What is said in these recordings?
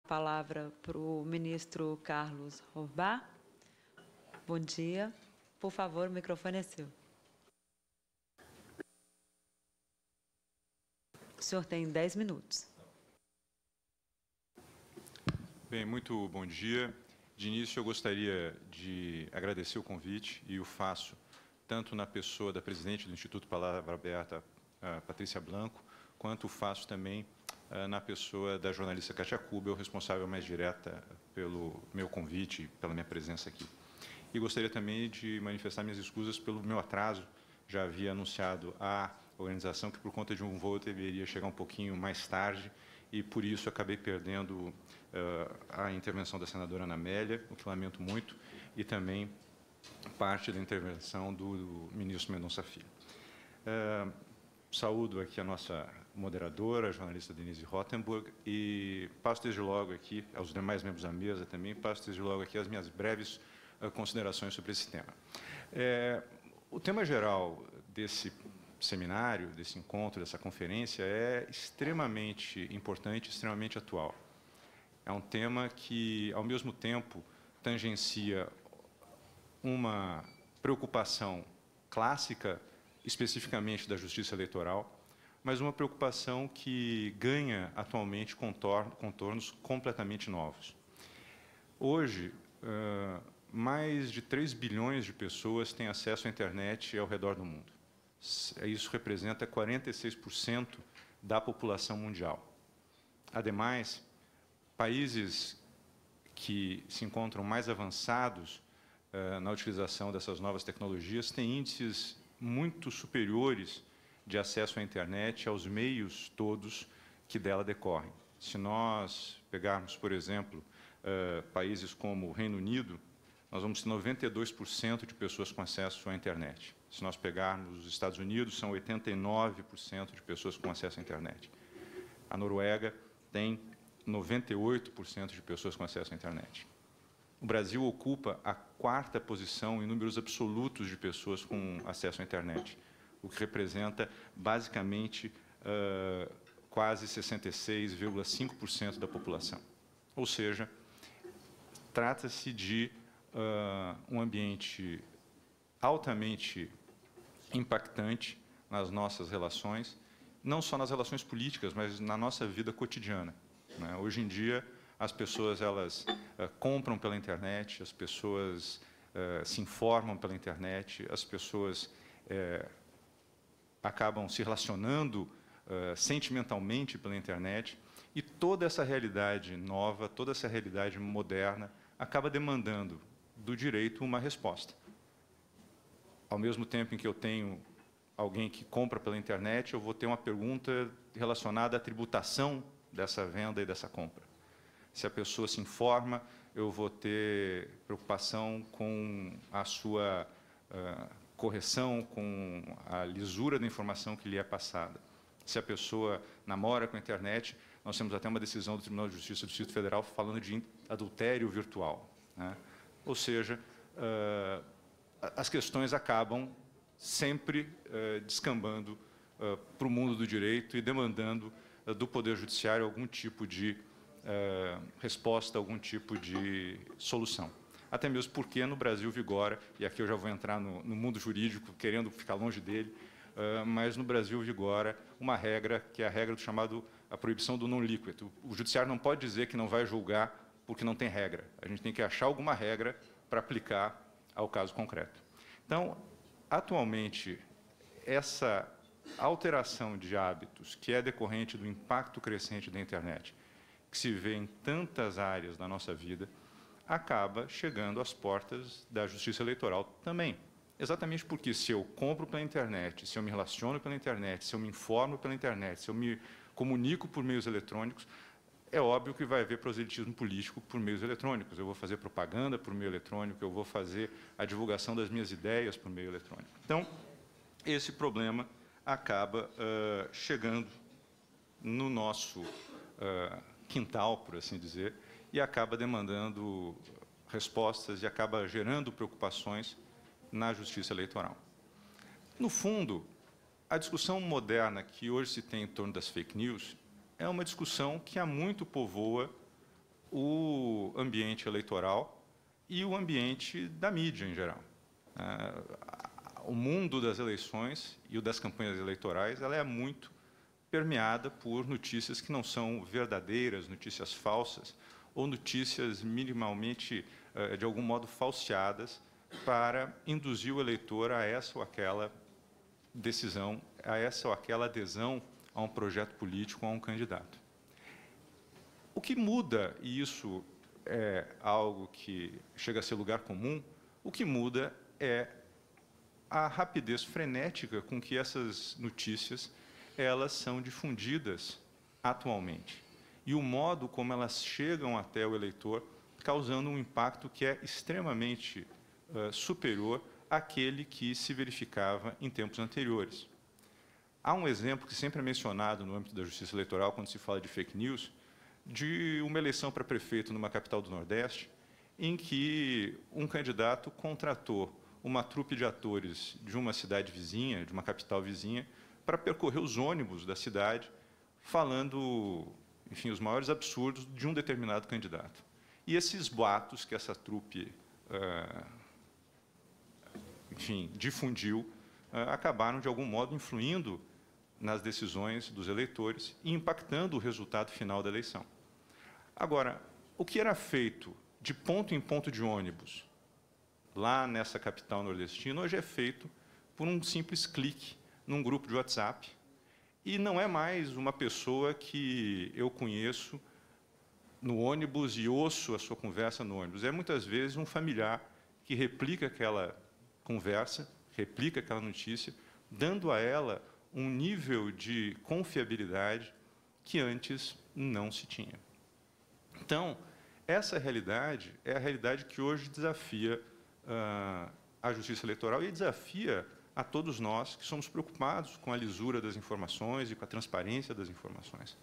palavra para o ministro Carlos Horbach. Bom dia. Por favor, o microfone é seu. O senhor tem 10 minutos. Bem, muito bom dia. De início, eu gostaria de agradecer o convite, e o faço tanto na pessoa da presidente do Instituto Palavra Aberta, Patrícia Blanco, quanto o faço também na pessoa da jornalista Kátia Kubel, responsável mais direta pelo meu convite, pela minha presença aqui. E gostaria também de manifestar minhas escusas pelo meu atraso. Já havia anunciado à organização que, por conta de um voo, eu deveria chegar um pouquinho mais tarde, e, por isso, acabei perdendo a intervenção da senadora Ana Amélia, o que lamento muito, e também parte da intervenção do ministro Mendonça Filho. Saúdo aqui a nossa moderadora, a jornalista Denise Rottenburg, e passo desde logo aqui, aos demais membros da mesa também, passo desde logo aqui as minhas breves considerações sobre esse tema. O tema geral desse seminário, desse encontro, dessa conferência, é extremamente importante, extremamente atual. É um tema que, ao mesmo tempo, tangencia uma preocupação clássica, especificamente da justiça eleitoral, mas uma preocupação que ganha atualmente contornos completamente novos. Hoje, mais de 3 bilhões de pessoas têm acesso à internet ao redor do mundo. Isso representa 46% da população mundial. Ademais, países que se encontram mais avançados na utilização dessas novas tecnologias têm índices muito superiores de acesso à internet aos meios todos que dela decorrem. Se nós pegarmos, por exemplo, países como o Reino Unido, nós vamos ter 92% de pessoas com acesso à internet. Se nós pegarmos os Estados Unidos, são 89% de pessoas com acesso à internet. A Noruega tem 98% de pessoas com acesso à internet. O Brasil ocupa a 4ª posição em números absolutos de pessoas com acesso à internet, o que representa, basicamente, quase 66,5% da população. Ou seja, trata-se de um ambiente altamente impactante nas nossas relações, não só nas relações políticas, mas na nossa vida cotidiana. Hoje em dia, as pessoas compram pela internet, as pessoas se informam pela internet, as pessoas acabam se relacionando sentimentalmente pela internet, e toda essa realidade nova, toda essa realidade moderna, acaba demandando do direito uma resposta. Ao mesmo tempo em que eu tenho alguém que compra pela internet, eu vou ter uma pergunta relacionada à tributação dessa venda e dessa compra. Se a pessoa se informa, eu vou ter preocupação com a sua correção, com a lisura da informação que lhe é passada. Se a pessoa namora com a internet, nós temos até uma decisão do Tribunal de Justiça do Distrito Federal falando de adultério virtual. Ou seja, as questões acabam sempre descambando para o mundo do direito e demandando do Poder Judiciário algum tipo de resposta, algum tipo de solução. Até mesmo porque no Brasil vigora, e aqui eu já vou entrar no mundo jurídico, querendo ficar longe dele, mas no Brasil vigora uma regra, que é a regra do chamado a proibição do non liquid. O Judiciário não pode dizer que não vai julgar porque não tem regra. A gente tem que achar alguma regra para aplicar ao caso concreto. Então, atualmente, essa alteração de hábitos, que é decorrente do impacto crescente da internet, que se vê em tantas áreas da nossa vida, acaba chegando às portas da justiça eleitoral também. Exatamente porque, se eu compro pela internet, se eu me relaciono pela internet, se eu me informo pela internet, se eu me comunico por meios eletrônicos, é óbvio que vai haver proselitismo político por meios eletrônicos. Eu vou fazer propaganda por meio eletrônico, eu vou fazer a divulgação das minhas ideias por meio eletrônico. Então, esse problema acaba chegando no nosso quintal, por assim dizer, e acaba demandando respostas e acaba gerando preocupações na justiça eleitoral. No fundo, a discussão moderna que hoje se tem em torno das fake news é uma discussão que há muito povoa o ambiente eleitoral e o ambiente da mídia em geral. O mundo das eleições e o das campanhas eleitorais, ela é muito permeada por notícias que não são verdadeiras, notícias falsas, ou notícias minimamente, de algum modo, falseadas para induzir o eleitor a essa ou aquela decisão, a essa ou aquela adesão a um projeto político, a um candidato. O que muda, e isso é algo que chega a ser lugar comum, o que muda é a rapidez frenética com que essas notícias elas são difundidas atualmente e o modo como elas chegam até o eleitor, causando um impacto que é extremamente superior àquele que se verificava em tempos anteriores. Há um exemplo que sempre é mencionado no âmbito da justiça eleitoral, quando se fala de fake news, de uma eleição para prefeito numa capital do Nordeste, em que um candidato contratou uma trupe de atores de uma cidade vizinha, de uma capital vizinha, para percorrer os ônibus da cidade, falando, enfim, os maiores absurdos de um determinado candidato. E esses boatos que essa trupe, enfim, difundiu, acabaram, de algum modo, influindo nas decisões dos eleitores e impactando o resultado final da eleição. Agora, o que era feito de ponto em ponto de ônibus, lá nessa capital nordestina, hoje é feito por um simples clique num grupo de WhatsApp, e não é mais uma pessoa que eu conheço no ônibus e ouço a sua conversa no ônibus. É, muitas vezes, um familiar que replica aquela conversa, replica aquela notícia, dando a ela um nível de confiabilidade que antes não se tinha. Então, essa realidade é a realidade que hoje desafia a justiça eleitoral e desafia a todos nós que somos preocupados com a lisura das informações e com a transparência das informações.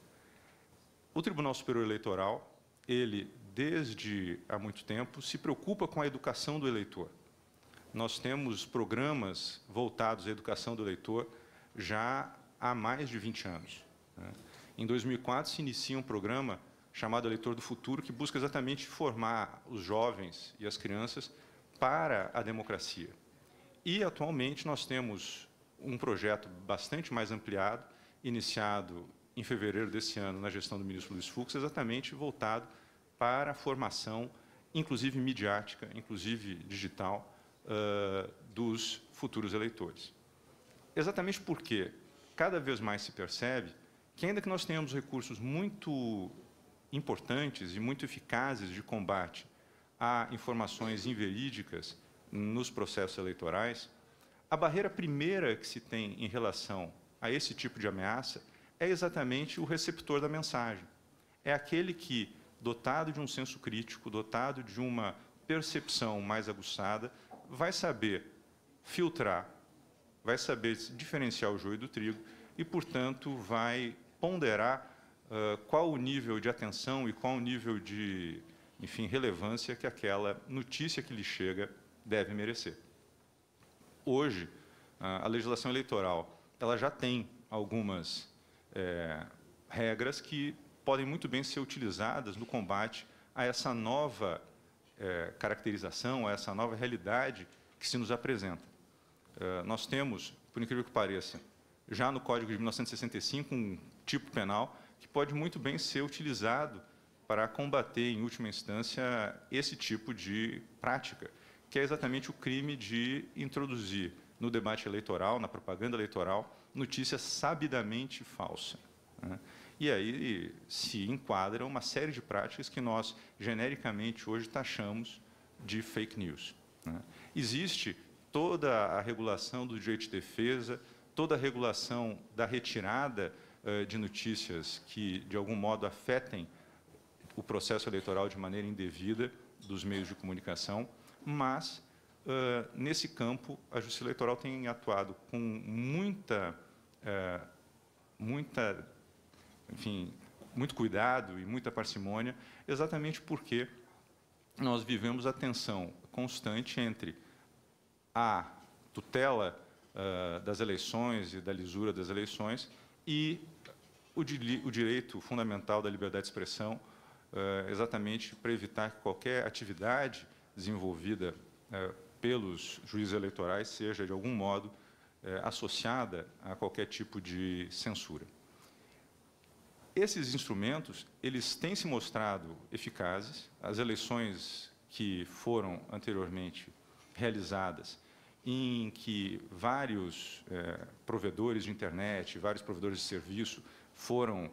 O Tribunal Superior Eleitoral, ele, desde há muito tempo, se preocupa com a educação do eleitor. Nós temos programas voltados à educação do eleitor já há mais de 20 anos. Em 2004, se inicia um programa chamado Eleitor do Futuro, que busca exatamente formar os jovens e as crianças para a democracia. E, atualmente, nós temos um projeto bastante mais ampliado, iniciado em fevereiro desse ano, na gestão do ministro Luiz Fux, exatamente voltado para a formação, inclusive midiática, inclusive digital, dos futuros eleitores. Exatamente porque cada vez mais se percebe que, ainda que nós tenhamos recursos muito importantes e muito eficazes de combate a informações inverídicas nos processos eleitorais, a barreira primeira que se tem em relação a esse tipo de ameaça é exatamente o receptor da mensagem. É aquele que, dotado de um senso crítico, dotado de uma percepção mais aguçada, vai saber filtrar, vai saber diferenciar o joio do trigo e, portanto, vai ponderar qual o nível de atenção e qual o nível de, enfim, relevância que aquela notícia que lhe chega deve merecer. Hoje, a legislação eleitoral ela já tem algumas regras que podem muito bem ser utilizadas no combate a essa nova caracterização, a essa nova realidade que se nos apresenta. Nós temos, por incrível que pareça, já no Código de 1965, um tipo penal que pode muito bem ser utilizado para combater, em última instância, esse tipo de prática, que é exatamente o crime de introduzir no debate eleitoral, na propaganda eleitoral, notícia sabidamente falsa. E aí se enquadra uma série de práticas que nós, genericamente, hoje taxamos de fake news. Existe toda a regulação do direito de defesa, toda a regulação da retirada de notícias que, de algum modo, afetem o processo eleitoral de maneira indevida dos meios de comunicação, mas, nesse campo, a Justiça Eleitoral tem atuado com muito cuidado e muita parcimônia, exatamente porque nós vivemos a tensão constante entre a tutela das eleições e da lisura das eleições e o direito fundamental da liberdade de expressão, exatamente para evitar que qualquer atividade desenvolvida pelos juízes eleitorais seja, de algum modo, associada a qualquer tipo de censura. Esses instrumentos, eles têm se mostrado eficazes. As eleições que foram anteriormente realizadas, em que vários provedores de internet, vários provedores de serviço foram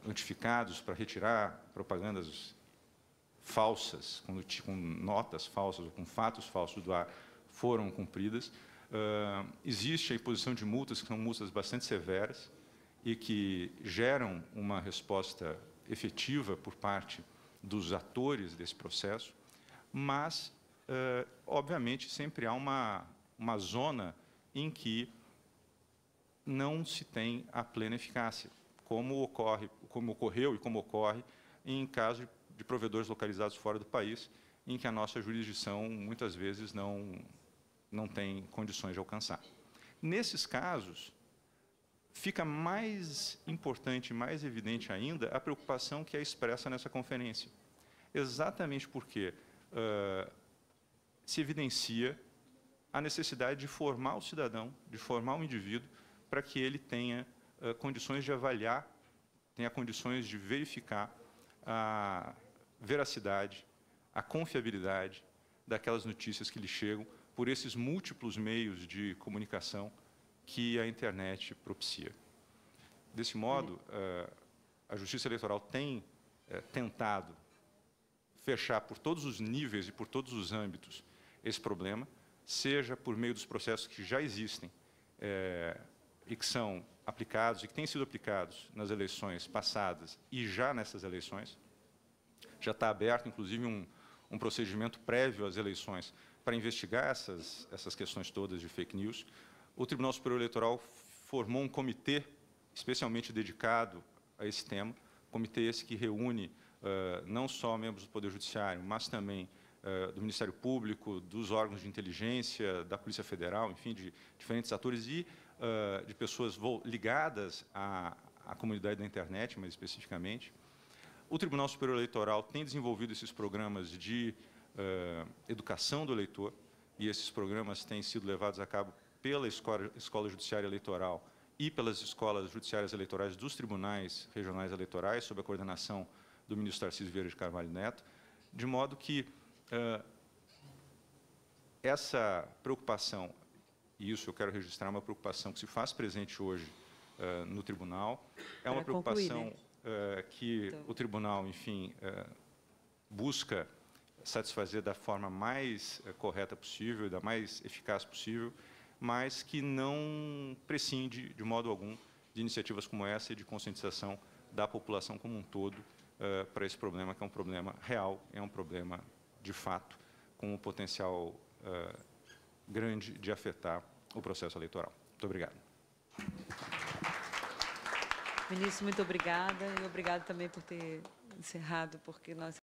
notificados para retirar propagandas falsas, com notas falsas ou com fatos falsos do ar, foram cumpridas. Existe a imposição de multas, que são multas bastante severas e que geram uma resposta efetiva por parte dos atores desse processo, mas, obviamente, sempre há uma zona em que não se tem a plena eficácia, como ocorreu e como ocorre em caso de provedores localizados fora do país, em que a nossa jurisdição, muitas vezes, não tem condições de alcançar. Nesses casos, fica mais importante, mais evidente ainda, a preocupação que é expressa nessa conferência. Exatamente porque se evidencia a necessidade de formar o cidadão, de formar o indivíduo, para que ele tenha condições de avaliar, tenha condições de verificar a veracidade, a confiabilidade daquelas notícias que lhe chegam por esses múltiplos meios de comunicação que a internet propicia. Desse modo, a Justiça Eleitoral tem tentado fechar por todos os níveis e por todos os âmbitos esse problema, seja por meio dos processos que já existem e que são aplicados e que têm sido aplicados nas eleições passadas e já nessas eleições. Já está aberto, inclusive, um procedimento prévio às eleições para investigar essas questões todas de fake news. O Tribunal Superior Eleitoral formou um comitê especialmente dedicado a esse tema, comitê esse que reúne não só membros do Poder Judiciário, mas também do Ministério Público, dos órgãos de inteligência, da Polícia Federal, enfim, de diferentes atores e de pessoas ligadas à comunidade da internet, mais especificamente. O Tribunal Superior Eleitoral tem desenvolvido esses programas de educação do eleitor, e esses programas têm sido levados a cabo pela Escola Judiciária Eleitoral e pelas escolas judiciárias eleitorais dos tribunais regionais eleitorais, sob a coordenação do ministro Tarcísio Vieira de Carvalho Neto, de modo que essa preocupação, e isso eu quero registrar, uma preocupação que se faz presente hoje no tribunal, é uma preocupação que o tribunal, enfim, busca satisfazer da forma mais correta possível, da mais eficaz possível, mas que não prescinde, de modo algum, de iniciativas como essa e de conscientização da população como um todo para esse problema, que é um problema real, é um problema de fato, com um potencial grande de afetar o processo eleitoral. Muito obrigado. Ministro, muito obrigada, e obrigado também por ter encerrado, porque nós